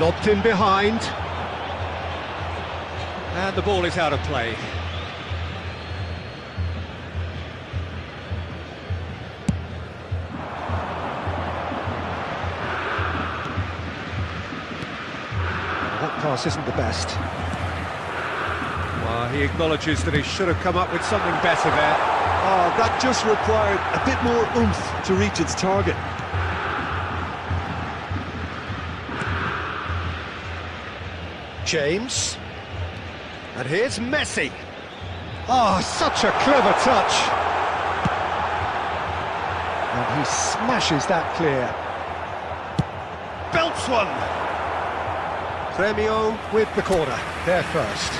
Lobbed in behind. And the ball is out of play. That pass isn't the best. Well, he acknowledges that he should have come up with something better there. Oh, that just required a bit more oomph to reach its target. James. And here's Messi. Oh, such a clever touch. And he smashes that clear. Belts one. Premio with the corner. There first.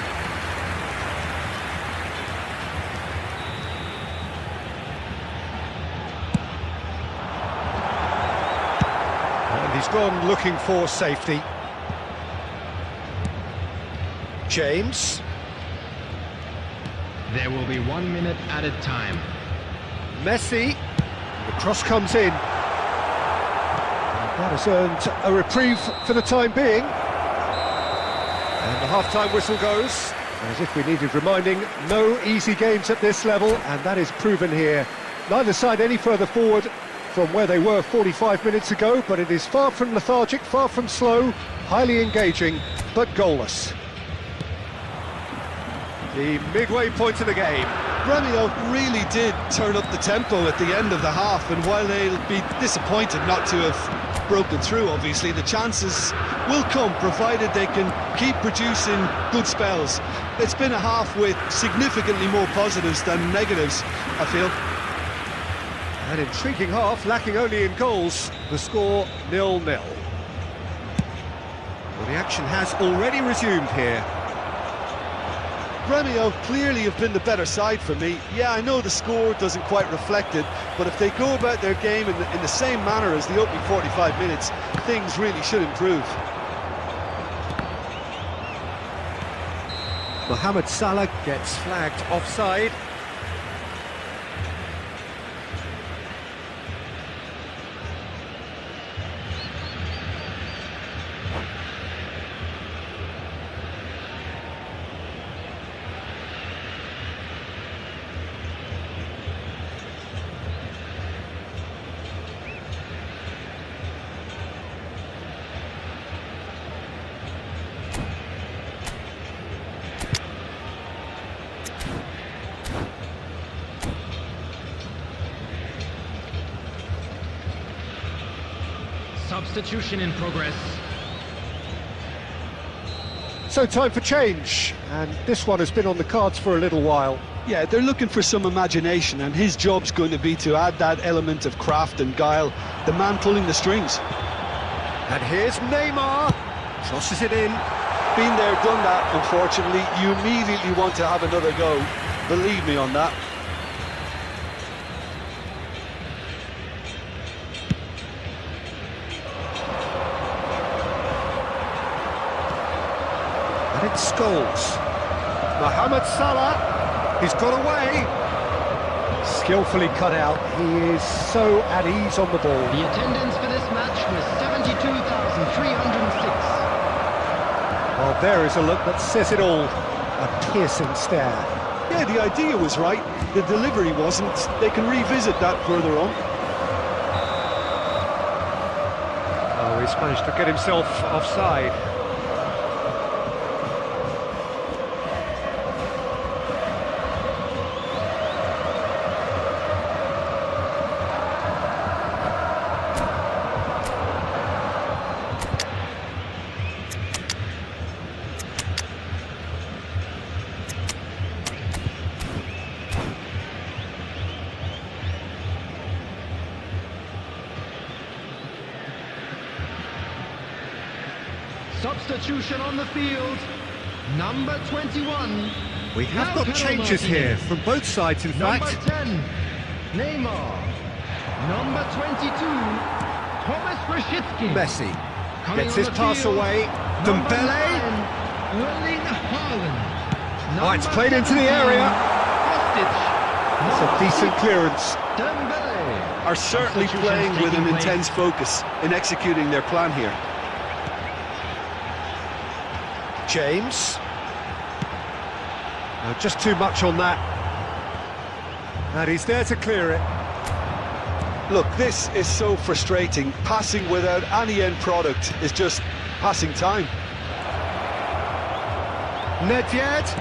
And he's gone looking for safety. James. There will be 1 minute added time. Messi. The cross comes in. And that has earned a reprieve for the time being. And the half-time whistle goes. As if we needed reminding, no easy games at this level, and that is proven here. Neither side any further forward from where they were 45 minutes ago, but it is far from lethargic, far from slow, highly engaging, but goalless. The midway point of the game. Premio really did turn up the tempo at the end of the half, and while they'll be disappointed not to have broken through, obviously, the chances will come, provided they can keep producing good spells. It's been a half with significantly more positives than negatives, I feel. An intriguing half, lacking only in goals. The score 0-0. Well, the action has already resumed here. Gremio clearly have been the better side for me. Yeah, I know the score doesn't quite reflect it, but if they go about their game in the same manner as the opening 45 minutes, things really should improve. Mohamed Salah gets flagged offside. Substitution in progress. So time for change, and this one has been on the cards for a little while. Yeah, they're looking for some imagination, and his job's going to be to add that element of craft and guile, the man pulling the strings. And here's Neymar, crosses it in. Been there, done that, unfortunately. You immediately want to have another go. Believe me on that. And it's Scholes. Mohamed Salah, he's got away. Skillfully cut out. He is so at ease on the ball. The attendance for this match was 72,306. Well, there is a look that says it all. A piercing stare. Yeah, the idea was right. The delivery wasn't. They can revisit that further on. Oh, he's managed to get himself offside. Substitution on the field. Number 21. We have got changes here from both sides, in Number fact. 10, Neymar. Number 22, Thomas Rashitsky. Messi Coming gets on his the pass field, away. number Dembele. 9, Erling Haaland. Oh, it's Number played into the 17, area. Kostic. It's a Number decent 6, clearance. Dembele. Are certainly Substitutions playing with an taking place. intense focus in executing their plan here. James. Just too much on that. And he's there to clear it. Look, this is so frustrating. Passing without any end product is just passing time. Nedved.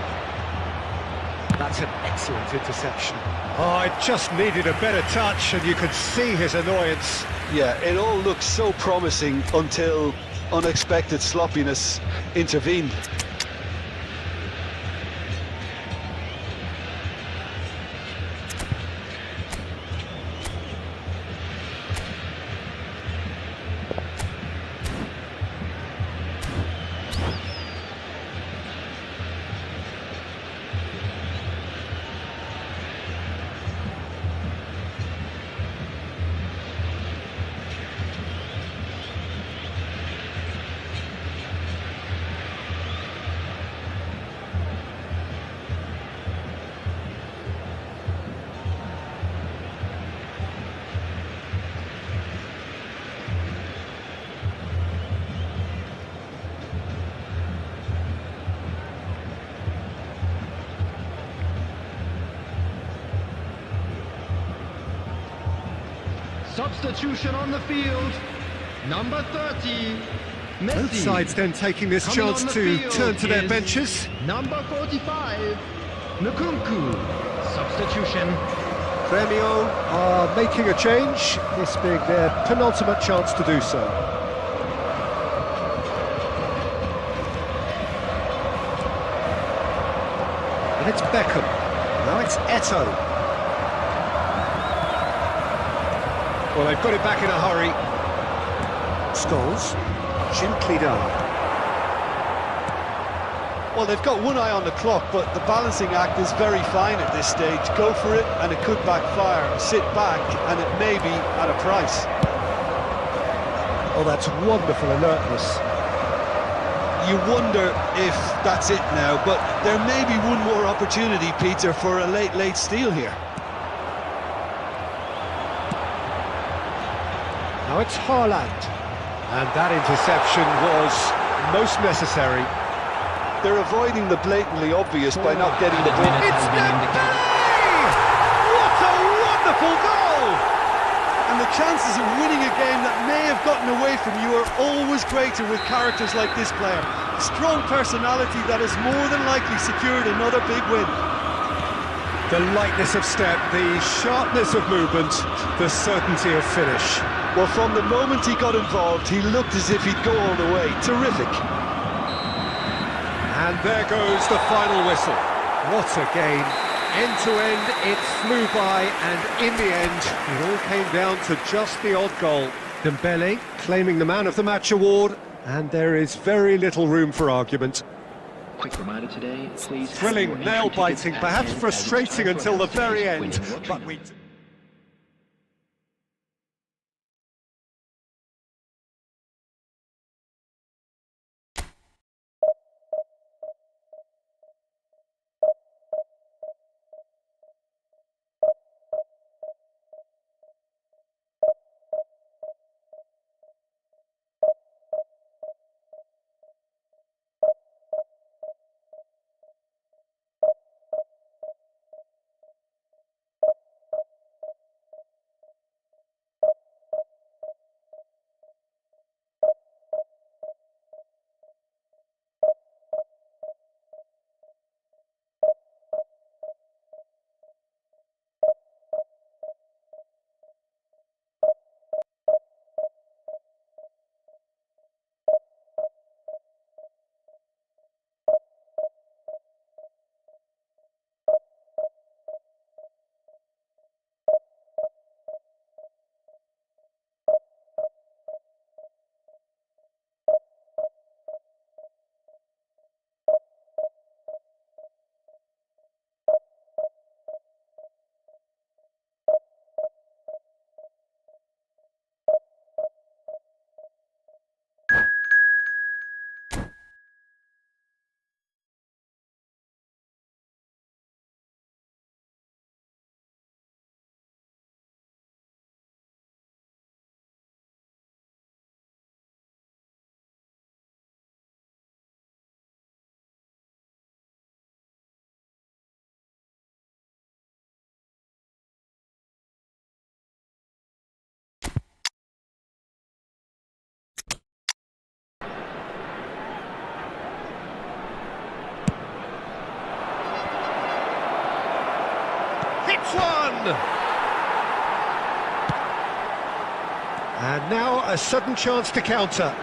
That's an excellent interception. Oh, it just needed a better touch, and you could see his annoyance. Yeah, it all looks so promising until unexpected sloppiness intervened. Substitution on the field. Number 30, Messi. Both sides then taking this Coming chance on the to field turn to their is benches. Number 45, Nkunku. Substitution. Gremio are making a change, this being their penultimate chance to do so. And it's Beckham. Now it's Eto'o. Well, they've got it back in a hurry. Scholes, gently done. Well, they've got one eye on the clock, but the balancing act is very fine at this stage. Go for it, and it could backfire. Sit back, and it may be at a price. Oh, that's wonderful alertness. You wonder if that's it now, but there may be one more opportunity, Peter, for a late steal here. Now it's Haaland, and that interception was most necessary. They're avoiding the blatantly obvious by not getting the ball. It's Dembele! What a wonderful goal! And the chances of winning a game that may have gotten away from you are always greater with characters like this player. A strong personality that has more than likely secured another big win. The lightness of step, the sharpness of movement, the certainty of finish. Well, from the moment he got involved, he looked as if he'd go all the way. Terrific. And there goes the final whistle. What a game. End to end, it flew by, and in the end, it all came down to just the odd goal. Dembele claiming the Man of the Match award, and there is very little room for argument. Quick reminder today, please. Thrilling, nail-biting, perhaps frustrating until the very end, but we... Hits one! And now a sudden chance to counter.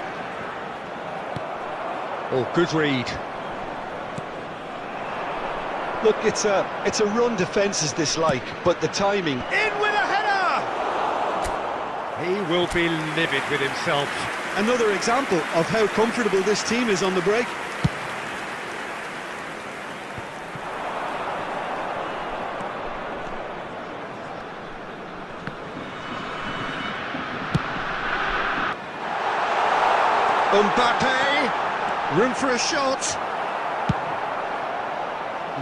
Oh, good read. Look, it's a run defences dislike, but the timing. In with a header! He will be livid with himself. Another example of how comfortable this team is on the break. Mbappe, room for a shot.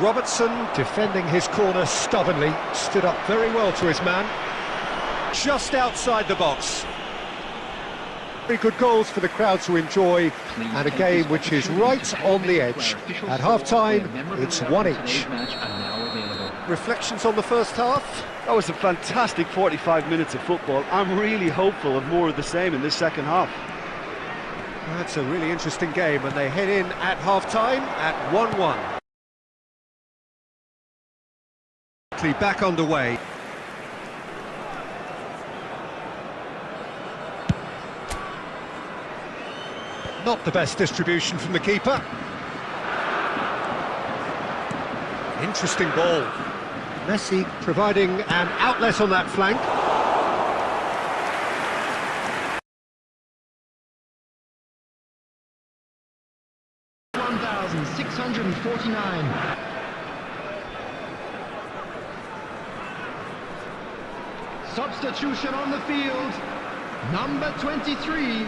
Robertson, defending his corner stubbornly, stood up very well to his man. Just outside the box. Very good goals for the crowd to enjoy, and a game which is right on the edge. At half-time, it's one each. Reflections on the first half? That was a fantastic 45 minutes of football. I'm really hopeful of more of the same in this second half. That's a really interesting game, and they head in at half-time at 1-1. Back underway. Not the best distribution from the keeper. Interesting ball. Messi providing an outlet on that flank. substitution on the field. Number 23.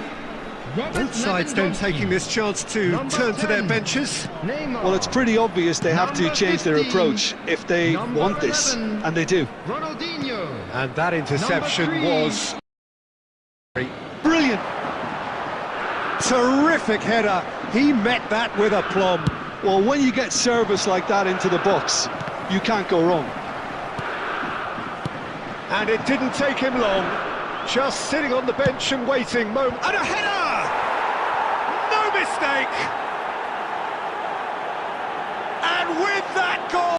Both sides then taking this chance to turn to their benches. Well, it's pretty obvious they have to change their approach if they want this, and they do. Ronaldinho. And that interception was Brilliant. terrific header. He met that with aplomb. Well, when you get service like that into the box, you can't go wrong. And it didn't take him long. Just sitting on the bench and waiting. And a header! No mistake! And with that goal...